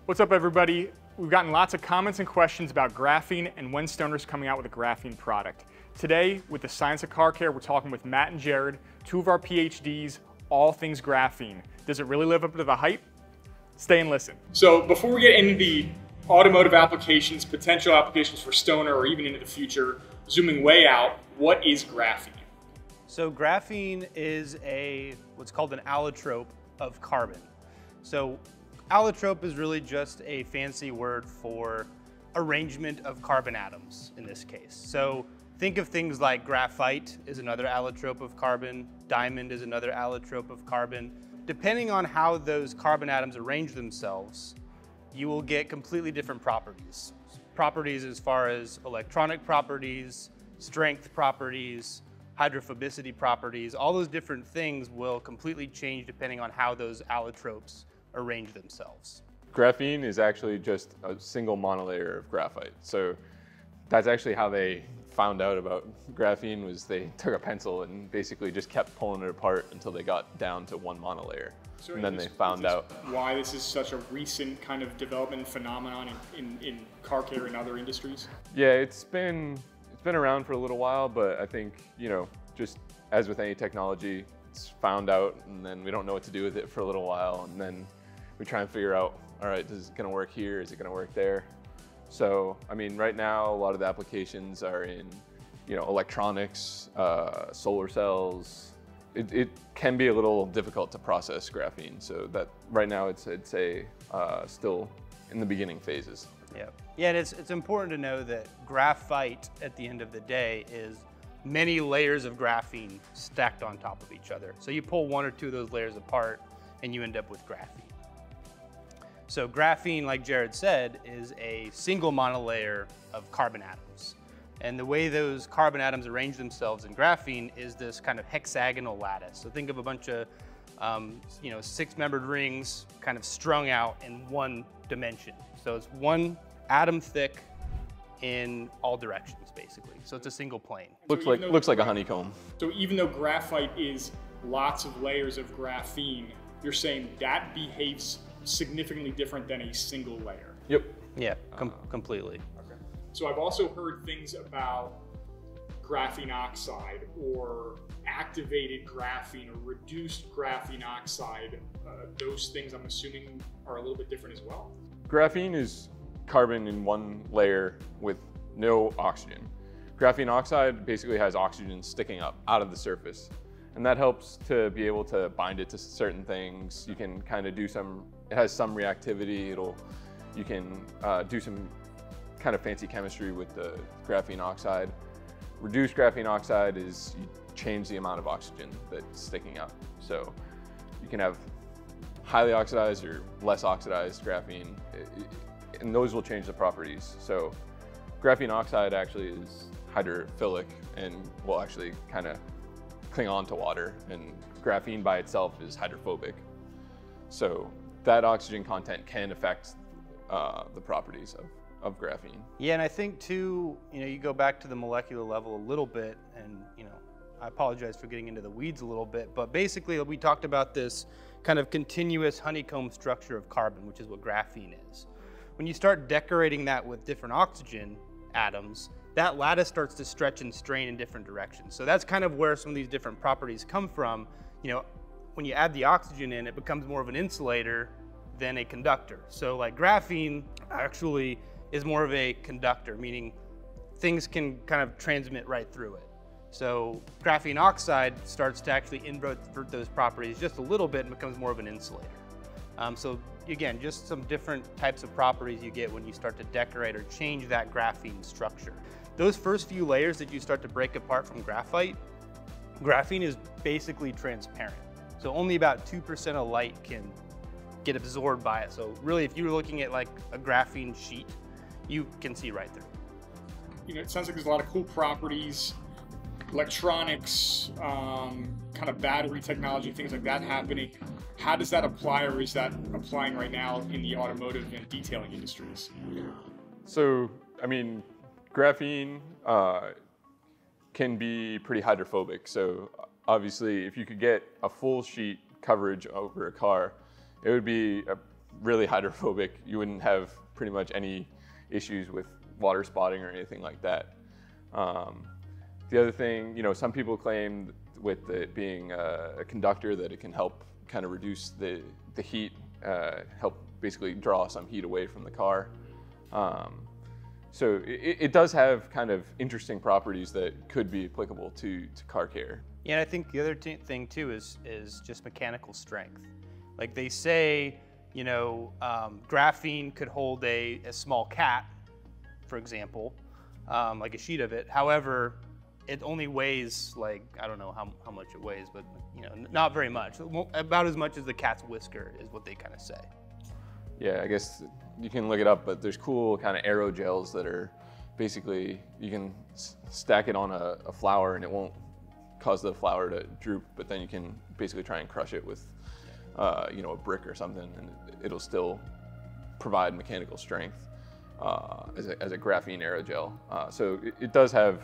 What's up, everybody? We've gotten lots of comments and questions about graphene and when Stoner's coming out with a graphene product. Today, with the Science of Car Care, we're talking with Matt and Jared, two of our PhDs, all things graphene. Does it really live up to the hype? Stay and listen. So before we get into the automotive applications, potential applications for Stoner, or even into the future, zooming way out, what is graphene? So graphene is what's called an allotrope of carbon. So allotrope is really just a fancy word for arrangement of carbon atoms in this case. So think of things like graphite is another allotrope of carbon, diamond is another allotrope of carbon. Depending on how those carbon atoms arrange themselves, you will get completely different properties. Properties as far as electronic properties, strength properties, hydrophobicity properties, all those different things will completely change depending on how those allotropes arrange themselves. Graphene is actually just a single monolayer of graphite. So that's actually how they found out about graphene, was they took a pencil and basically just kept pulling it apart until they got down to one monolayer. So and then they found out why this is such a recent kind of development phenomenon in car care and other industries. Yeah, it's been around for a little while, but I think, you know, just as with any technology, it's found out and then we don't know what to do with it for a little while, and then we try and figure out, all right, is it gonna work here? Is it gonna work there? So, I mean, right now, a lot of the applications are in, you know, electronics, solar cells. It can be a little difficult to process graphene. So that right now it's still in the beginning phases. Yeah, and it's important to know that graphite at the end of the day is many layers of graphene stacked on top of each other. So you pull one or two of those layers apart and you end up with graphene. So graphene, like Jared said, is a single monolayer of carbon atoms. And the way those carbon atoms arrange themselves in graphene is this kind of hexagonal lattice. So think of a bunch of six-membered rings kind of strung out in one dimension. So it's one atom thick in all directions, basically. So it's a single plane. Looks like a honeycomb. So even though graphite is lots of layers of graphene, you're saying that behaves significantly different than a single layer? Yep. Yeah, completely. Okay. So I've also heard things about graphene oxide or activated graphene or reduced graphene oxide. Those things I'm assuming are a little bit different as well. Graphene is carbon in one layer with no oxygen. Graphene oxide basically has oxygen sticking up out of the surface. And that helps to be able to bind it to certain things. You can kind of do it has some reactivity. You can do some kind of fancy chemistry with the graphene oxide. Reduced graphene oxide is you change the amount of oxygen that's sticking out. So you can have highly oxidized or less oxidized graphene, and those will change the properties. So graphene oxide actually is hydrophilic and will actually kind of cling on to water, and graphene by itself is hydrophobic. So that oxygen content can affect the properties of graphene. Yeah, and I think too, you go back to the molecular level a little bit, and I apologize for getting into the weeds a little bit, but basically we talked about this kind of continuous honeycomb structure of carbon, which is what graphene is. When you start decorating that with different oxygen atoms, that lattice starts to stretch and strain in different directions. So that's kind of where some of these different properties come from. When you add the oxygen in, it becomes more of an insulator than a conductor. So like graphene actually is more of a conductor, meaning things can kind of transmit right through it. So graphene oxide starts to actually invert those properties just a little bit and becomes more of an insulator. So again, just some different types of properties you get when you start to decorate or change that graphene structure. Those first few layers that you start to break apart from graphite, graphene is basically transparent. So only about 2% of light can get absorbed by it. So really, if you're looking at like a graphene sheet, you can see right through. It sounds like there's a lot of cool properties, electronics, kind of battery technology, things like that happening. How does that apply, or is that applying right now in the automotive and detailing industries? So, I mean, graphene can be pretty hydrophobic. So obviously, if you could get a full sheet coverage over a car, it would be really hydrophobic. You wouldn't have pretty much any issues with water spotting or anything like that. The other thing, some people claim with it being a conductor that it can help kind of reduce the heat, help basically draw some heat away from the car. So it does have kind of interesting properties that could be applicable to car care. Yeah, and I think the other thing too is just mechanical strength. Like they say, graphene could hold a small cat, for example, like a sheet of it. However, it only weighs like, I don't know how much it weighs, but not very much. About as much as the cat's whisker is what they kind of say. Yeah, I guess you can look it up, but there's cool kind of aerogels that are basically, you can stack it on a flower and it won't cause the flower to droop, but then you can basically try and crush it with a brick or something, and it'll still provide mechanical strength as a graphene aerogel. So it does have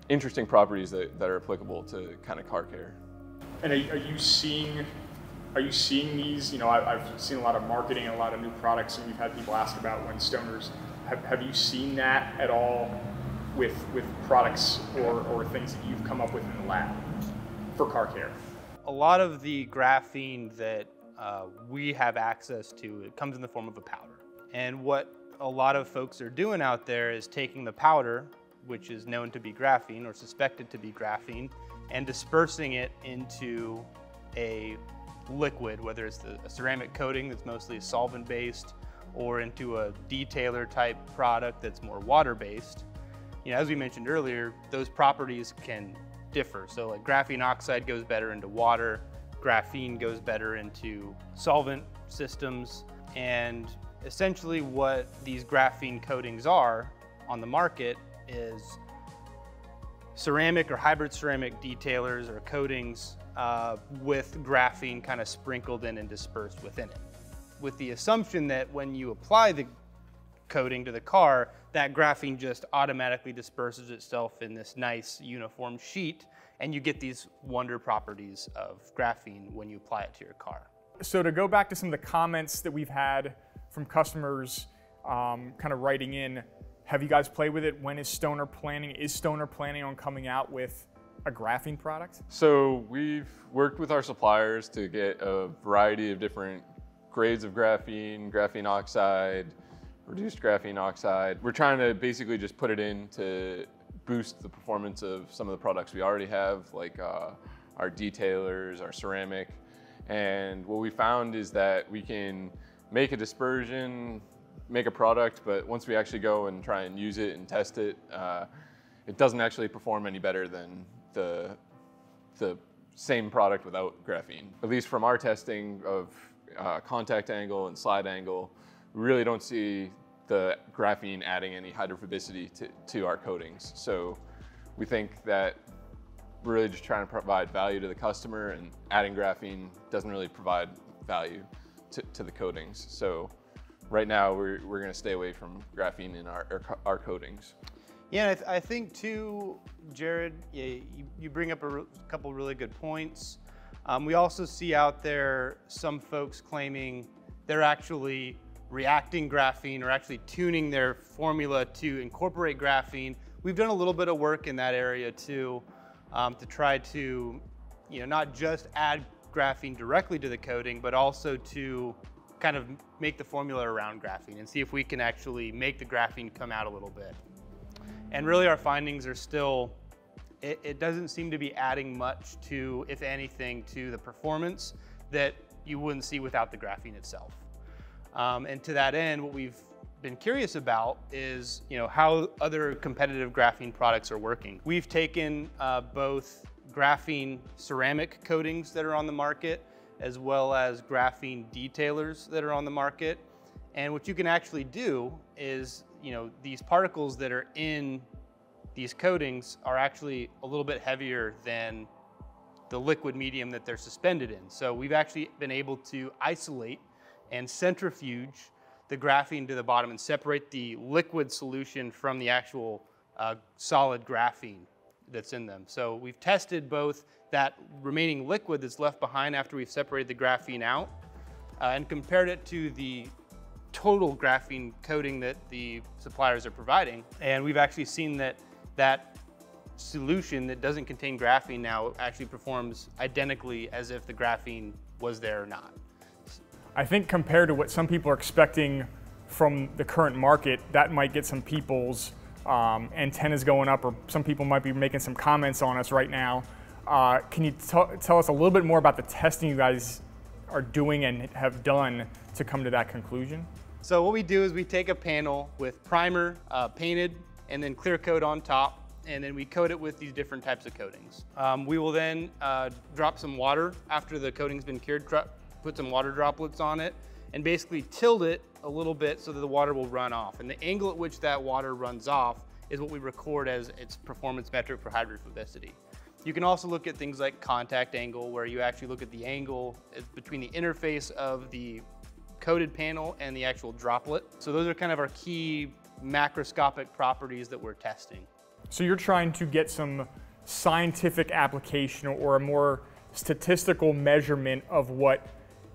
interesting properties that are applicable to kind of car care. And are you seeing these? I've seen a lot of marketing and a lot of new products, and we've had people ask about when stoners. Have you seen that at all with products or things that you've come up with in the lab for car care? A lot of the graphene that we have access to, it comes in the form of a powder. And what a lot of folks are doing out there is taking the powder, which is known to be graphene or suspected to be graphene, and dispersing it into a liquid, whether it's a ceramic coating that's mostly solvent-based or into a detailer type product that's more water-based. As we mentioned earlier, those properties can differ. So like graphene oxide goes better into water, graphene goes better into solvent systems, and essentially what these graphene coatings are on the market is ceramic or hybrid ceramic detailers or coatings with graphene kind of sprinkled in and dispersed within it, with the assumption that when you apply the coating to the car, that graphene just automatically disperses itself in this nice uniform sheet, and you get these wonder properties of graphene when you apply it to your car. So to go back to some of the comments that we've had from customers kind of writing in, have you guys played with it? When is Stoner planning on coming out with a graphene product? So we've worked with our suppliers to get a variety of different grades of graphene, graphene oxide, reduced graphene oxide. We're trying to basically just put it in to boost the performance of some of the products we already have, like our detailers, our ceramic. And what we found is that we can make a dispersion, make a product, but once we actually go and try and use it and test it, it doesn't actually perform any better than the same product without graphene. At least from our testing of contact angle and slide angle, we really don't see the graphene adding any hydrophobicity to our coatings. So we think that we're really just trying to provide value to the customer, and adding graphene doesn't really provide value to the coatings. So right now we're going to stay away from graphene in our coatings. Yeah, I think too, Jared, you bring up a couple really good points. We also see out there some folks claiming they're actually reacting graphene or actually tuning their formula to incorporate graphene. We've done a little bit of work in that area too, to try to, not just add graphene directly to the coating, but also to kind of make the formula around graphene and see if we can actually make the graphene come out a little bit. And really our findings are still, it doesn't seem to be adding much to, if anything, to the performance that you wouldn't see without the graphene itself. And to that end, what we've been curious about is, how other competitive graphene products are working. We've taken both graphene ceramic coatings that are on the market, as well as graphene detailers that are on the market. And what you can actually do is, these particles that are in these coatings are actually a little bit heavier than the liquid medium that they're suspended in. So we've actually been able to isolate and centrifuge the graphene to the bottom and separate the liquid solution from the actual solid graphene that's in them. So we've tested both that remaining liquid that's left behind after we've separated the graphene out, and compared it to the total graphene coating that the suppliers are providing. And we've actually seen that that solution that doesn't contain graphene now actually performs identically as if the graphene was there or not. I think compared to what some people are expecting from the current market, that might get some people's antennas going up, or some people might be making some comments on us right now. Can you tell us a little bit more about the testing you guys are doing and have done to come to that conclusion? So what we do is we take a panel with primer painted and then clear coat on top, and then we coat it with these different types of coatings. We will then drop some water after the coating's been cured, put some water droplets on it, and basically tilt it a little bit so that the water will run off. And the angle at which that water runs off is what we record as its performance metric for hydrophobicity. You can also look at things like contact angle, where you actually look at the angle between the interface of the coated panel and the actual droplet. So those are kind of our key macroscopic properties that we're testing. So you're trying to get some scientific application or a more statistical measurement of what,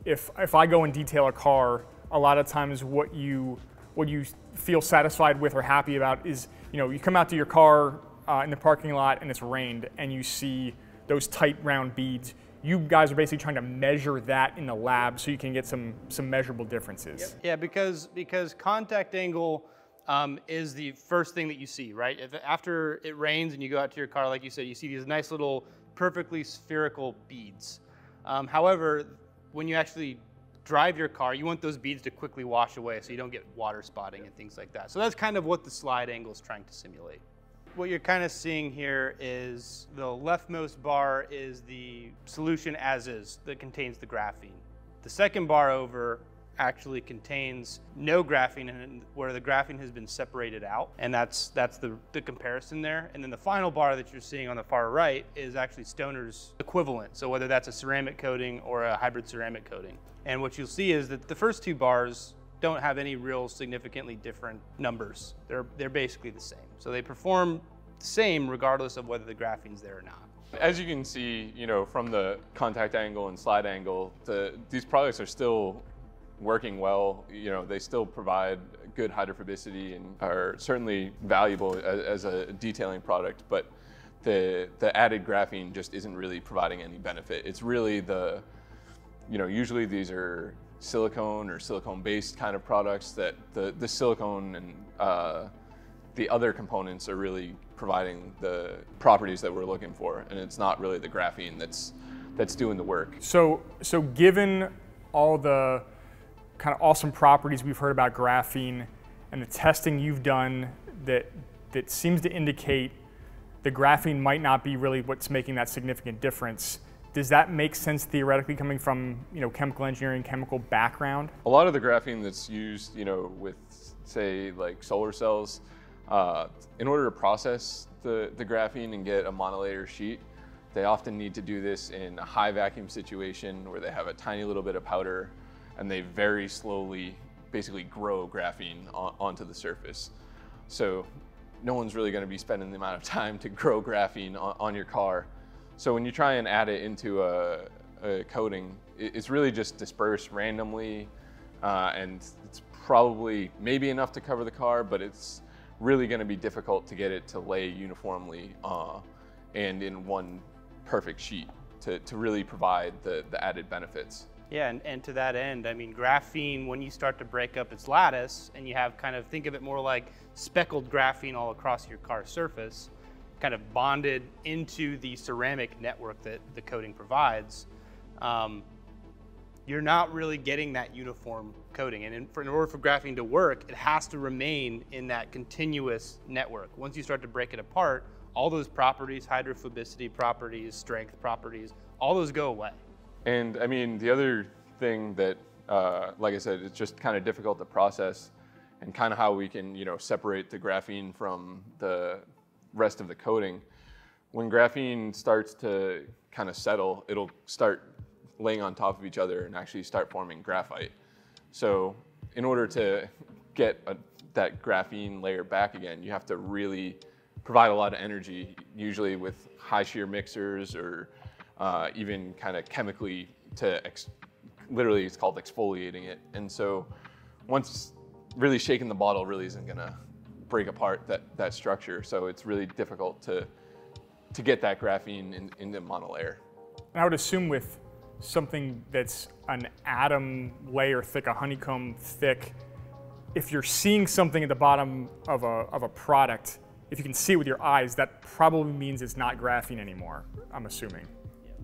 if I go and detail a car, a lot of times what you feel satisfied with or happy about is, you come out to your car in the parking lot and it's rained and you see those tight round beads. You guys are basically trying to measure that in the lab so you can get some measurable differences. Yep. Yeah, because contact angle is the first thing that you see, right? After it rains and you go out to your car, like you said, you see these nice little perfectly spherical beads. However, when you actually drive your car, you want those beads to quickly wash away so you don't get water spotting and things like that. So that's kind of what the slide angle is trying to simulate. What you're kind of seeing here is the leftmost bar is the solution as is that contains the graphene. The second bar over actually contains no graphene in it, where the graphene has been separated out, and that's the comparison there. And then the final bar that you're seeing on the far right is actually Stoner's equivalent, so whether that's a ceramic coating or a hybrid ceramic coating. And what you'll see is that the first two bars don't have any real significantly different numbers. They're basically the same. So they perform the same regardless of whether the graphene's there or not. As you can see, from the contact angle and slide angle, these products are still working well. They still provide good hydrophobicity and are certainly valuable as a detailing product, but the added graphene just isn't really providing any benefit. It's really usually these are silicone or silicone-based kind of products that the silicone and the other components are really providing the properties that we're looking for, and it's not really the graphene that's doing the work. So given all the kind of awesome properties we've heard about graphene and the testing you've done that seems to indicate the graphene might not be really what's making that significant difference, does that make sense theoretically coming from chemical engineering, chemical background? A lot of the graphene that's used with, say, like solar cells, in order to process the graphene and get a monolayer sheet, they often need to do this in a high vacuum situation where they have a tiny little bit of powder and they very slowly basically grow graphene onto the surface. So no one's really going to be spending the amount of time to grow graphene on your car. So when you try and add it into a coating, it's really just dispersed randomly, and it's probably maybe enough to cover the car, but it's really going to be difficult to get it to lay uniformly and in one perfect sheet to really provide the added benefits. Yeah, and to that end, I mean, graphene, when you start to break up its lattice and you have think of it more like speckled graphene all across your car's surface, kind of bonded into the ceramic network that the coating provides, you're not really getting that uniform coating. And in order for graphene to work, it has to remain in that continuous network. Once you start to break it apart, all those properties, hydrophobicity properties, strength properties, all those go away. And I mean, the other thing that, like I said, it's just kind of difficult to process, and kind of how we can, separate the graphene from the rest of the coating. When graphene starts to kind of settle, it'll start laying on top of each other and actually start forming graphite. So in order to get that graphene layer back again, you have to really provide a lot of energy, usually with high shear mixers or even kind of chemically to literally it's called exfoliating it. And so once really shaking the bottle really isn't gonna break apart that structure. So it's really difficult to get that graphene into monolayer. I would assume with something that's an atom layer thick, a honeycomb thick, if you're seeing something at the bottom of a product, if you can see it with your eyes, that probably means it's not graphene anymore, I'm assuming.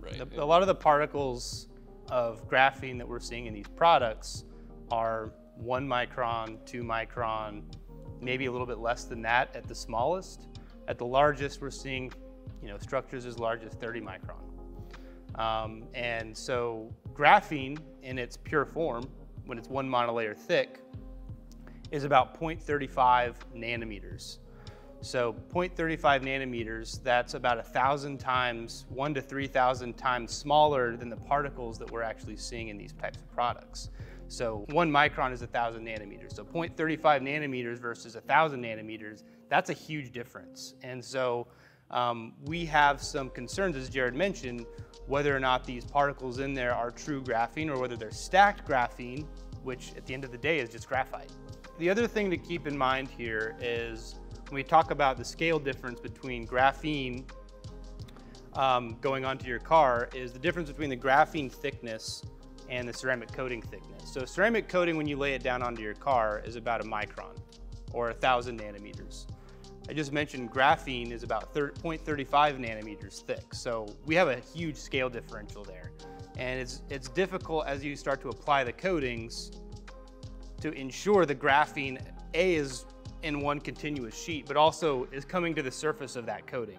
Right. A lot of the particles of graphene that we're seeing in these products are 1 micron, 2 micron, maybe a little bit less than that at the smallest. At the largest, we're seeing structures as large as 30 micron. And so graphene in its pure form, when it's 1 monolayer thick, is about 0.35 nanometers. So 0.35 nanometers, that's about 1,000 times, 1 to 3,000 times smaller than the particles that we're actually seeing in these types of products. So 1 micron is 1,000 nanometers. So 0.35 nanometers versus 1,000 nanometers, that's a huge difference. And so we have some concerns, as Jared mentioned, whether or not these particles in there are true graphene or whether they're stacked graphene, which at the end of the day is just graphite. The other thing to keep in mind here is when we talk about the scale difference between graphene going onto your car is the difference between the graphene thickness and the ceramic coating thickness. So ceramic coating, when you lay it down onto your car, is about 1 micron or 1,000 nanometers. I just mentioned graphene is about 0.35 nanometers thick. So we have a huge scale differential there. And it's difficult as you start to apply the coatings to ensure the graphene, A, is in one continuous sheet, but also is coming to the surface of that coating.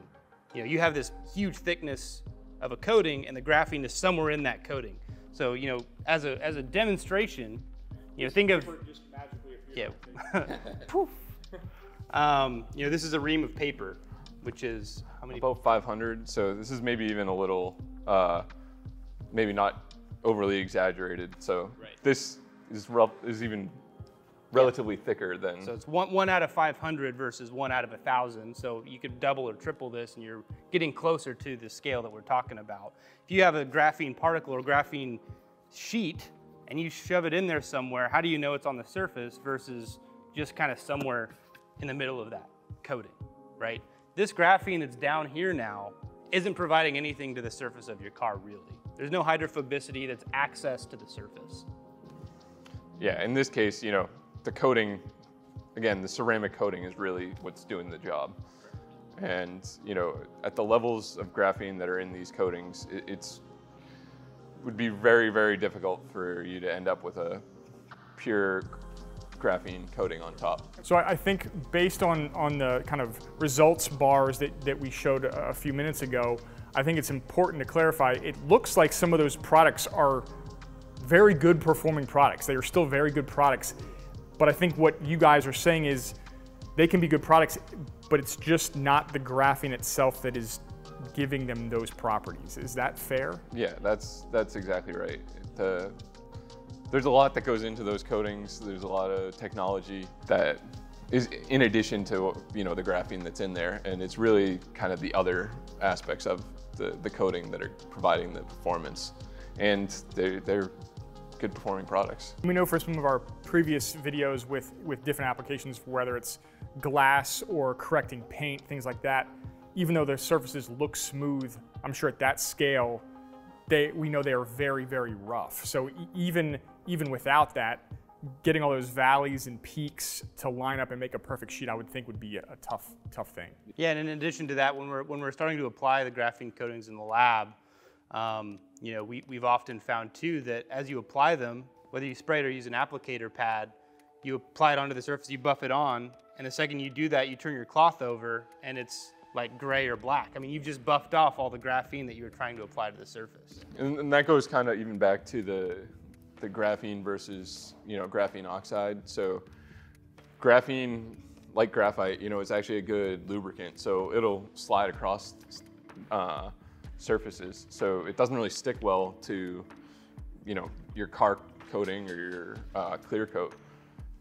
You have this huge thickness of a coating and the graphene is somewhere in that coating. So, as a demonstration, think of, poof. This is a ream of paper, which is how many? About 500. So this is maybe even a little, maybe not overly exaggerated. So this is even relatively thicker than. So it's one out of 500 versus 1 out of 1,000. So you could double or triple this, and you're getting closer to the scale that we're talking about. If you have a graphene particle or graphene sheet, and you shove it in there somewhere, how do you know it's on the surface versus just kind of somewhere in the middle of that coating, right? This graphene that's down here now isn't providing anything to the surface of your car, really. There's no hydrophobicity that's access to the surface. Yeah, in this case, the coating, again, the ceramic coating is really what's doing the job. And, at the levels of graphene that are in these coatings, it would be very, very difficult for you to end up with a pure graphene coating on top. So I think based on the kind of results bars that we showed a few minutes ago, I think it's important to clarify, it looks like some of those products are very good performing products. They are still very good products. But I think what you guys are saying is they can be good products, but it's just not the graphene itself that is giving them those properties. Is that fair? Yeah, that's exactly right. There's a lot that goes into those coatings. There's a lot of technology that is in addition to the graphene that's in there, and it's really kind of the other aspects of the coating that are providing the performance, and they're good performing products. We know from some of our previous videos with different applications, whether it's glass or correcting paint, things like that, even though their surfaces look smooth, I'm sure at that scale, we know they are very, very rough. So even without that, getting all those valleys and peaks to line up and make a perfect sheet, I would think would be a tough thing. Yeah, and in addition to that, when we're starting to apply the graphene coatings in the lab, we've often found too that as you apply them, whether you spray it or use an applicator pad, you apply it onto the surface, you buff it on, and the second you do that, you turn your cloth over and it's like gray or black. I mean, you've just buffed off all the graphene that you were trying to apply to the surface. And that goes kind of even back to the graphene versus, graphene oxide. So graphene, like graphite, it's actually a good lubricant. So it'll slide across surfaces. So it doesn't really stick well to, your car coating or your clear coat.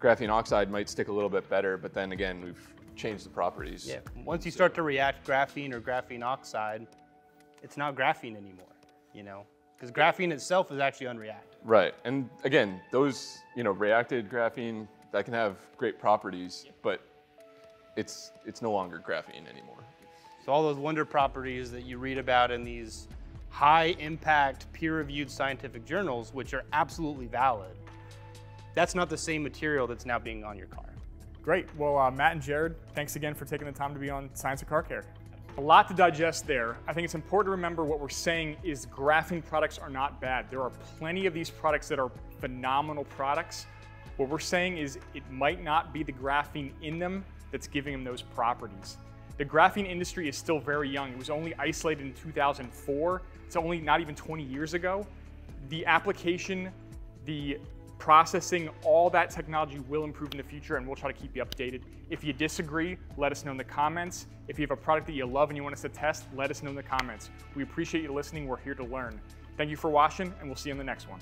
Graphene oxide might stick a little bit better, but then again, we've changed the properties. Yeah, once you start to react graphene or graphene oxide, it's not graphene anymore, because graphene itself is actually unreactive. Right, and again, those, reacted graphene, that can have great properties, but it's no longer graphene anymore. So all those wonder properties that you read about in these high impact peer-reviewed scientific journals, which are absolutely valid, that's not the same material that's now being on your car. Great. Well, Matt and Jared, thanks again for taking the time to be on Science of Car Care. A lot to digest there. I think it's important to remember what we're saying is graphene products are not bad. There are plenty of these products that are phenomenal products. What we're saying is it might not be the graphene in them that's giving them those properties. The graphene industry is still very young. It was only isolated in 2004. It's only not even 20 years ago. The application, the processing, all that technology will improve in the future, and we'll try to keep you updated. If you disagree, let us know in the comments. If you have a product that you love and you want us to test, let us know in the comments. We appreciate you listening. We're here to learn. Thank you for watching, and we'll see you in the next one.